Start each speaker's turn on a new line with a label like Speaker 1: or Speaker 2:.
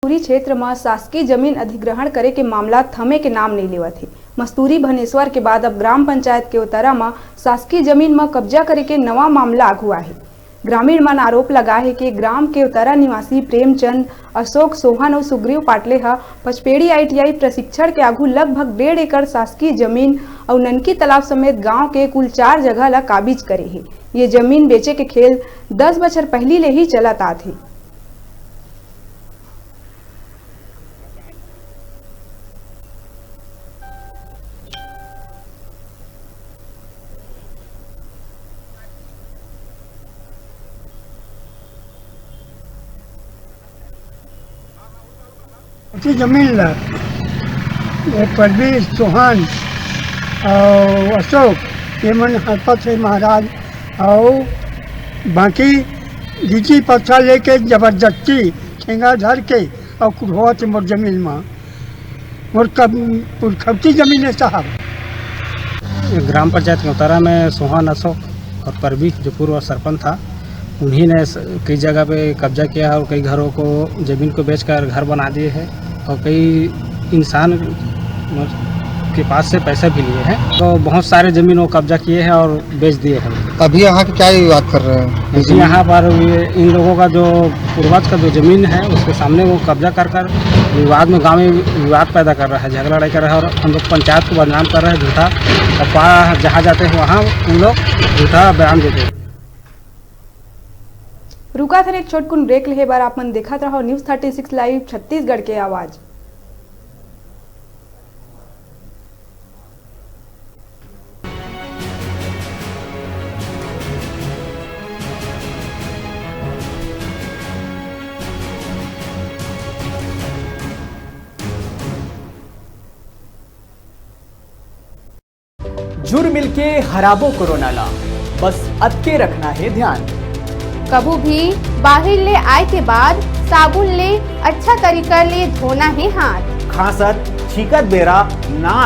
Speaker 1: मस्तूरी क्षेत्र में शासकीय जमीन अधिग्रहण करे के मामला थमे के नाम नहीं लेवत है। मस्तूरी भनेश्वर के बाद अब ग्राम पंचायत के उतरा में शासकीय जमीन में कब्जा करे के नवा मामला आगुआ है। ग्रामीण मन आरोप लगा है कि ग्राम के उतरा निवासी प्रेमचंद, अशोक सोहन और सुग्रीव पाटले पचपेड़ी ITI प्रशिक्षण के आगू लगभग 1.5 एकड़ शासकीय जमीन और ननकी तालाब समेत गांव के कुल 4 जगह ला काबिज करे है। ये जमीन बेचे के खेल 10 बछर पहली ले ही चलत आत है।
Speaker 2: की जमीन ला परवीर सोहन और अशोक ये मन हरपत है महाराज और बाकी गिची पत्थर लेके जबरदस्ती ठेंगा धर के और कुढ़वा से मोर जमीन में मोर पुरखवती जमीन है साहब।
Speaker 3: ग्राम पंचायत के उतरा में सोहन, अशोक और परवीर जो पूर्व सरपंच था, उन्हीं ने कई जगह पे कब्जा किया और कई घरों को ज़मीन को बेचकर घर बना दिए हैं और कई इंसान के पास से पैसे भी लिए हैं। तो बहुत सारे ज़मीन वो कब्जा किए हैं और बेच दिए हैं।
Speaker 4: अभी यहाँ की क्या विवाद कर रहे हैं?
Speaker 3: यहाँ पर इन लोगों का जो पूर्वज का जो ज़मीन है उसके सामने वो कब्जा कर विवाद में गाँव में विवाद पैदा कर रहा है, झगड़ा लड़ाई कर रहा है और हम लोग पंचायत को बदनाम कर रहे हैं झूठा। और जहाँ जाते हैं वहाँ उन लोग झूठा बयान देते हैं।
Speaker 1: रुका था एक छोटकुन ब्रेक ले बार आप मन देखा रहो न्यूज़ 36 लाइव छत्तीसगढ़ के आवाज।
Speaker 5: जुर मिलके हराबो कोरोना ला, बस अतके रखना है ध्यान।
Speaker 6: कबू भी बाहर ले आए के बाद साबुन ले अच्छा तरीका ले धोना है हाथ।
Speaker 5: खांसत छींकत बेरा ना